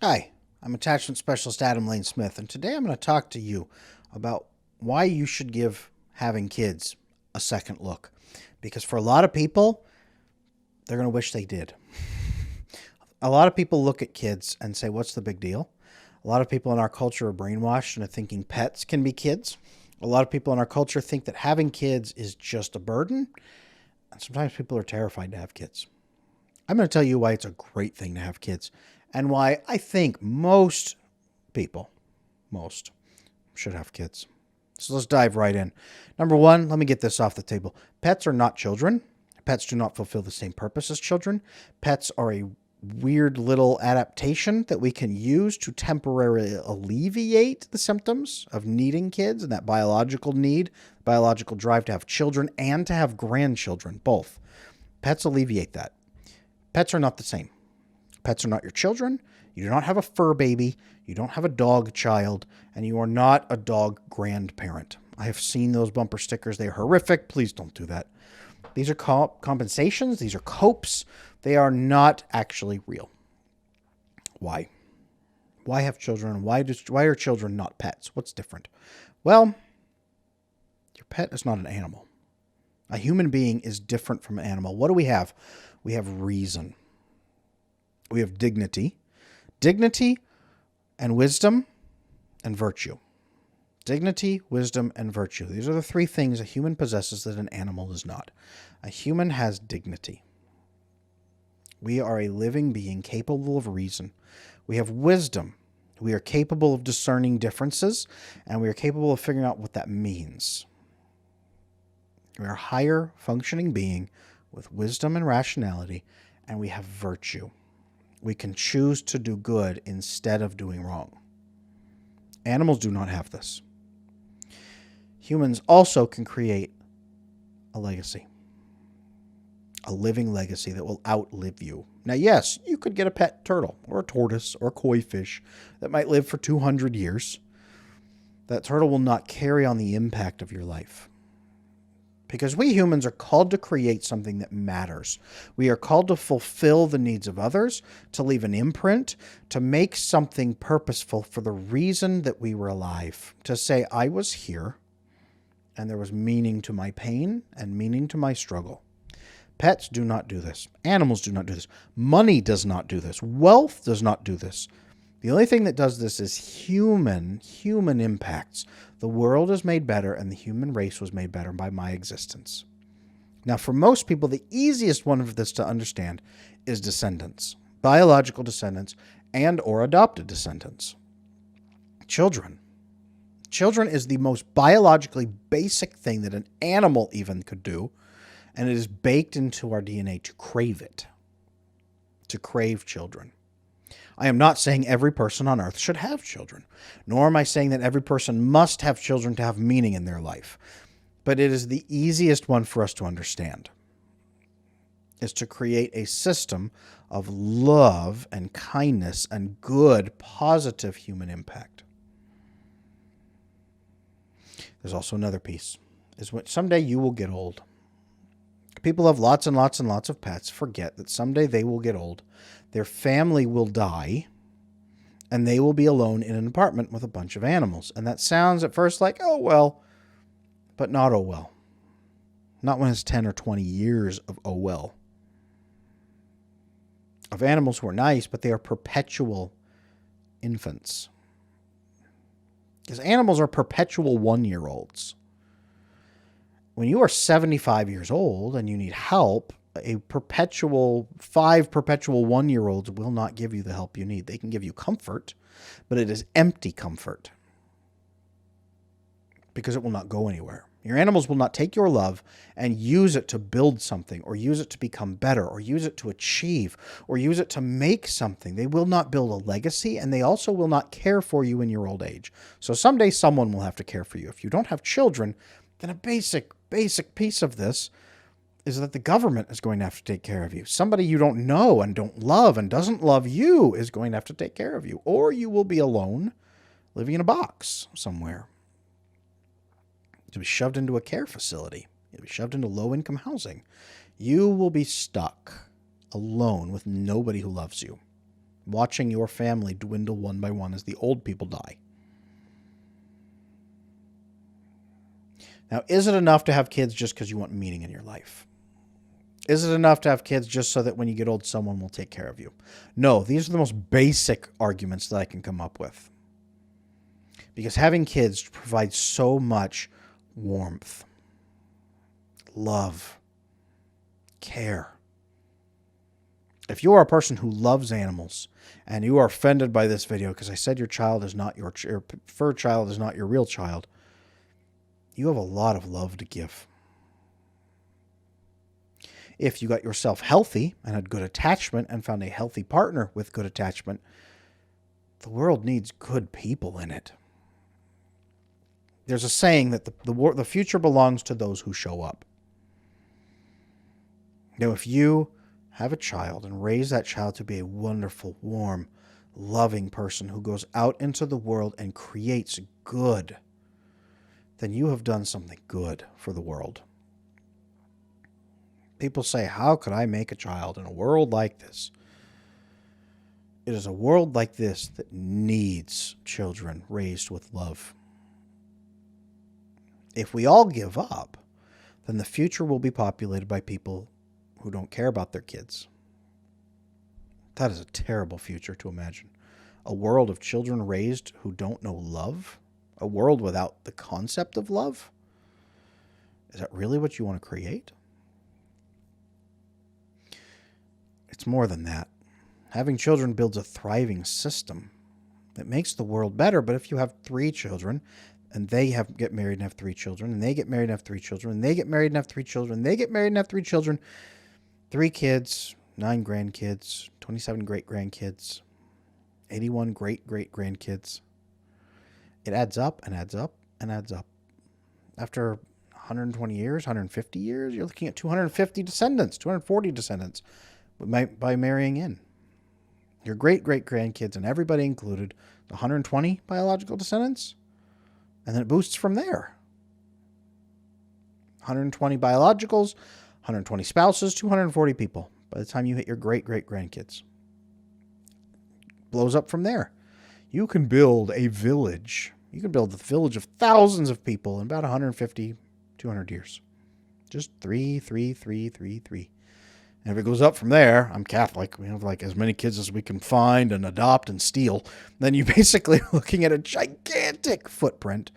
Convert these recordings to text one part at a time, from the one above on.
Hi, I'm Attachment Specialist Adam Lane Smith, and today I'm going to talk to you about why you should give having kids a second look. Because for a lot of people, they're going to wish they did. A lot of people look at kids and say, what's the big deal? A lot of people in our culture are brainwashed into thinking pets can be kids. A lot of people in our culture think that having kids is just a burden. And sometimes people are terrified to have kids. I'm going to tell you why it's a great thing to have kids and why I think most people, most, should have kids. So let's dive right in. Number one, let me get this off the table. Pets are not children. Pets do not fulfill the same purpose as children. Pets are a weird little adaptation that we can use to temporarily alleviate the symptoms of needing kids and that biological need, biological drive to have children and to have grandchildren, both. Pets alleviate that. Pets are not the same. Pets are not your children. You do not have a fur baby. You don't have a dog child. And you are not a dog grandparent. I have seen those bumper stickers. They are horrific. Please don't do that. These are compensations. These are copes. They are not actually real. Why? Why have children? Why are children not pets? What's different? Well, your pet is not an animal. A human being is different from an animal. What do we have? We have reason. We have dignity. Dignity and wisdom and virtue. Dignity, wisdom, and virtue. These are the three things a human possesses that an animal does not. A human has dignity. We are a living being capable of reason. We have wisdom. We are capable of discerning differences, and we are capable of figuring out what that means. We are a higher functioning being with wisdom and rationality, and we have virtue. We can choose to do good instead of doing wrong. Animals do not have this. Humans also can create a legacy, a living legacy that will outlive you. Now, yes, you could get a pet turtle or a tortoise or a koi fish that might live for 200 years. That turtle will not carry on the impact of your life. Because we humans are called to create something that matters. We are called to fulfill the needs of others, to leave an imprint, to make something purposeful for the reason that we were alive. To say, I was here, and there was meaning to my pain and meaning to my struggle. Pets do not do this. Animals do not do this. Money does not do this. Wealth does not do this. The only thing that does this is human impacts. The world is made better and the human race was made better by my existence. Now, for most people, the easiest one of this to understand is descendants, biological descendants and or adopted descendants. Children. Children is the most biologically basic thing that an animal even could do, and it is baked into our DNA to crave it, to crave children. I am not saying every person on earth should have children, nor am I saying that every person must have children to have meaning in their life. But it is the easiest one for us to understand, is to create a system of love and kindness and good, positive human impact. There's also another piece, is when someday you will get old. People have lots and lots and lots of pets forget that someday they will get old. Their family will die, and they will be alone in an apartment with a bunch of animals. And that sounds at first like, oh, well, but not oh, well. Not when it's 10 or 20 years of oh, well. Of animals who are nice, but they are perpetual infants. Because animals are perpetual 1-year-olds. When you are 75 years old and you need help, five perpetual 1-year-olds will not give you the help you need. They can give you comfort, but it is empty comfort because it will not go anywhere. Your animals will not take your love and use it to build something or use it to become better or use it to achieve or use it to make something. They will not build a legacy, and they also will not care for you in your old age. So someday someone will have to care for you. If you don't have children, then a basic piece of this is that the government is going to have to take care of you. Somebody you don't know and don't love and doesn't love you is going to have to take care of you. Or you will be alone, living in a box somewhere. You'll be shoved into a care facility. You'll be shoved into low-income housing. You will be stuck alone with nobody who loves you. watching your family dwindle one by one as the old people die. Now, is it enough to have kids just because you want meaning in your life? Is it enough to have kids just so that when you get old, someone will take care of you? No, these are the most basic arguments that I can come up with. Because having kids provides so much warmth, love, care. If you are a person who loves animals and you are offended by this video because I said your child is not your preferred child is not your real child, you have a lot of love to give. If you got yourself healthy and had good attachment and found a healthy partner with good attachment, the world needs good people in it. There's a saying that the future belongs to those who show up. Now, if you have a child and raise that child to be a wonderful, warm, loving person who goes out into the world and creates good, then you have done something good for the world. People say, how could I make a child in a world like this? It is a world like this that needs children raised with love. If we all give up, then the future will be populated by people who don't care about their kids. That is a terrible future to imagine. A world of children raised who don't know love? A world without the concept of love? Is that really what you want to create? It's more than that. Having children builds a thriving system that makes the world better. But if you have 3 children, and they get married and have 3 children, and they get married and have 3 children, and they get married and have 3 children, and they get married and have 3 children, 3 kids, 9 grandkids, 27 great-grandkids, 81 great-great-grandkids. It adds up and adds up and adds up. After 120 years, 150 years, you're looking at 250 descendants, 240 descendants by marrying in. Your great-great-grandkids and everybody included, 120 biological descendants, and then it boosts from there. 120 biologicals, 120 spouses, 240 people by the time you hit your great-great-grandkids. Blows up from there. You can build a village. You can build a village of thousands of people in about 150, 200 years. Just 3, 3, 3, 3, 3. And if it goes up from there, I'm Catholic. We have like as many kids as we can find and adopt and steal. Then you're basically looking at a gigantic footprint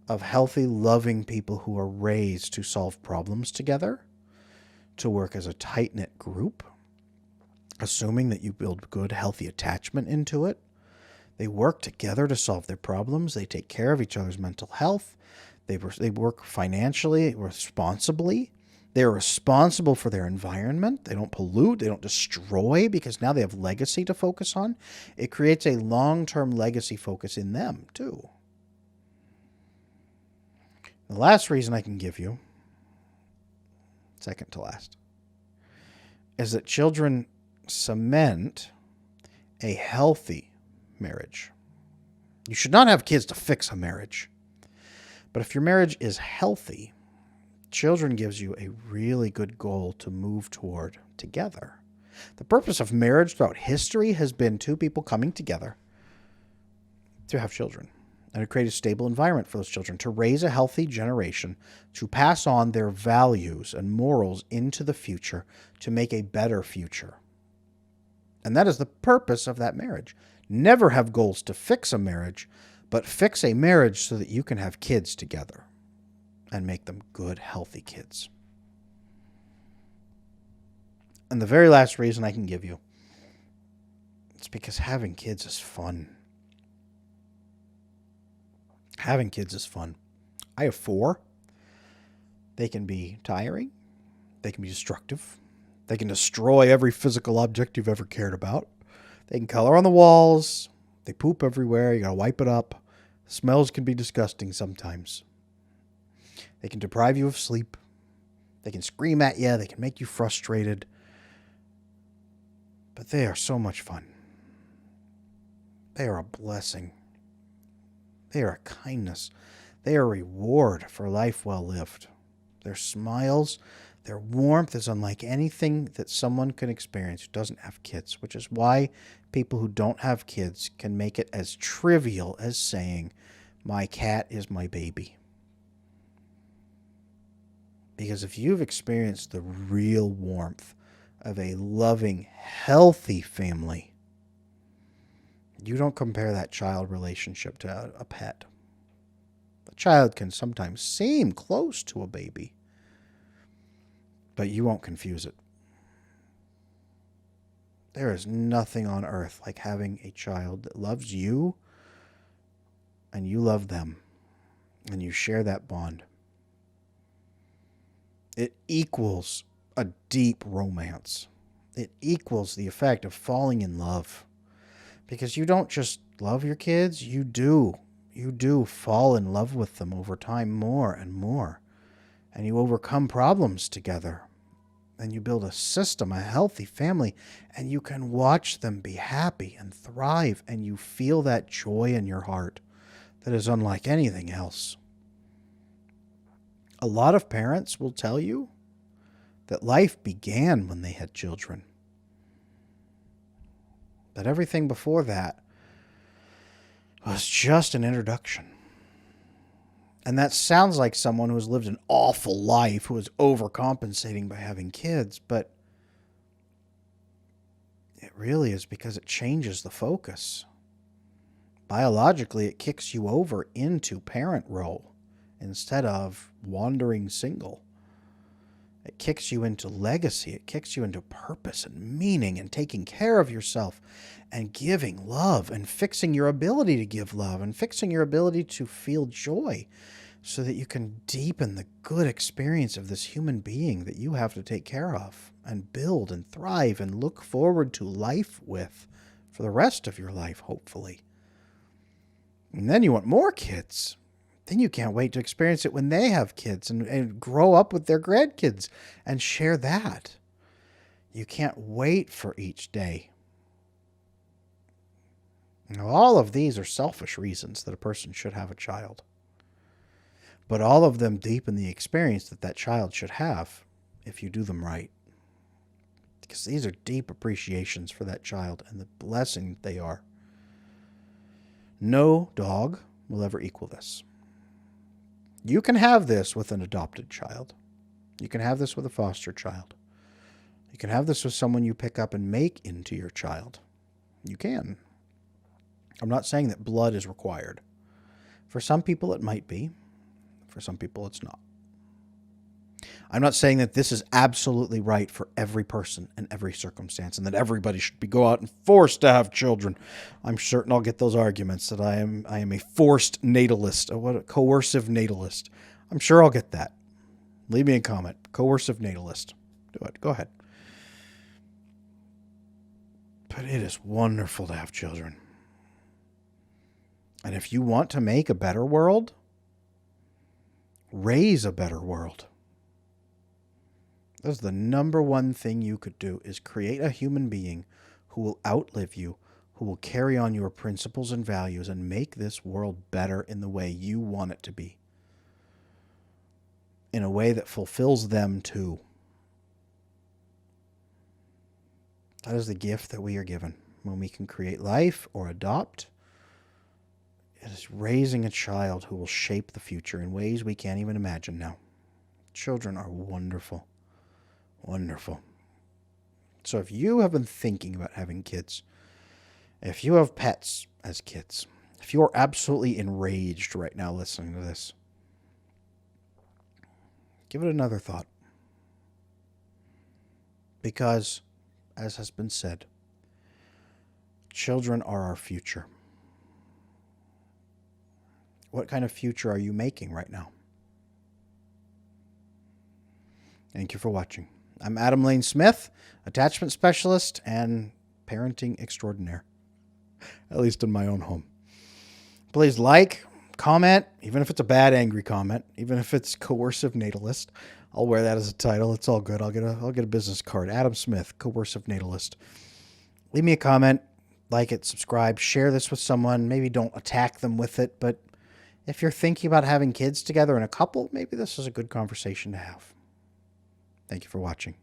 of healthy, loving people who are raised to solve problems together, to work as a tight-knit group, assuming that you build good, healthy attachment into it. They work together to solve their problems. They take care of each other's mental health. They work financially, responsibly. They're responsible for their environment. They don't pollute. They don't destroy because now they have legacy to focus on. It creates a long-term legacy focus in them, too. The last reason I can give you, second to last, is that children cement a healthy marriage. You should not have kids to fix a marriage. But if your marriage is healthy, children gives you a really good goal to move toward together. The purpose of marriage throughout history has been 2 people coming together to have children and to create a stable environment for those children, to raise a healthy generation, to pass on their values and morals into the future, to make a better future. And that is the purpose of that marriage. Never have goals to fix a marriage, but fix a marriage so that you can have kids together and make them good, healthy kids. And the very last reason I can give you, it's because having kids is fun. Having kids is fun. I have 4. They can be tiring. They can be destructive. They can destroy every physical object you've ever cared about. They can color on the walls. They poop everywhere. You gotta wipe it up. Smells can be disgusting sometimes. They can deprive you of sleep. They can scream at you. They can make you frustrated. But they are so much fun. They are a blessing. They are a kindness. They are a reward for life well lived. Their smiles, Their warmth is unlike anything that someone can experience who doesn't have kids, which is why people who don't have kids can make it as trivial as saying, my cat is my baby. Because if you've experienced the real warmth of a loving, healthy family, you don't compare that child relationship to a pet. A child can sometimes seem close to a baby, but you won't confuse it. There is nothing on earth like having a child that loves you and you love them and you share that bond. It equals a deep romance. It equals the effect of falling in love. Because you don't just love your kids, you do. You do fall in love with them over time more and more. And you overcome problems together. And you build a system, a healthy family, and you can watch them be happy and thrive, and you feel that joy in your heart that is unlike anything else. A lot of parents will tell you that life began when they had children. That everything before that was just an introduction. And that sounds like someone who's lived an awful life, who is overcompensating by having kids, but it really is because it changes the focus. Biologically, it kicks you over into parent role instead of wandering single. It kicks you into legacy. It kicks you into purpose and meaning and taking care of yourself and giving love and fixing your ability to give love and fixing your ability to feel joy so that you can deepen the good experience of this human being that you have to take care of and build and thrive and look forward to life with for the rest of your life, hopefully. And then you want more kids. Then you can't wait to experience it when they have kids and grow up with their grandkids and share that. You can't wait for each day. Now, all of these are selfish reasons that a person should have a child. But all of them deepen the experience that that child should have if you do them right. Because these are deep appreciations for that child and the blessing they are. No dog will ever equal this. You can have this with an adopted child. You can have this with a foster child. You can have this with someone you pick up and make into your child. You can. I'm not saying that blood is required. For some people it might be. For some people it's not. I'm not saying that this is absolutely right for every person in every circumstance and that everybody should go out and forced to have children. I'm certain I'll get those arguments that I am a forced natalist, a coercive natalist. I'm sure I'll get that. Leave me a comment. Coercive natalist. Do it. Go ahead. But it is wonderful to have children. And if you want to make a better world, raise a better world. That's the number one thing you could do, is create a human being who will outlive you, who will carry on your principles and values and make this world better in the way you want it to be. In a way that fulfills them too. That is the gift that we are given when we can create life or adopt. It is raising a child who will shape the future in ways we can't even imagine now. Children are wonderful. Wonderful. So if you have been thinking about having kids, if you have pets as kids, if you are absolutely enraged right now listening to this, give it another thought. Because, as has been said, children are our future. What kind of future are you making right now? Thank you for watching. I'm Adam Lane Smith, attachment specialist and parenting extraordinaire, at least in my own home. Please like, comment, even if it's a bad, angry comment, even if it's coercive natalist. I'll wear that as a title. It's all good. I'll get a business card. Adam Smith, coercive natalist. Leave me a comment, like it, subscribe, share this with someone. Maybe don't attack them with it, but if you're thinking about having kids together in a couple, maybe this is a good conversation to have. Thank you for watching.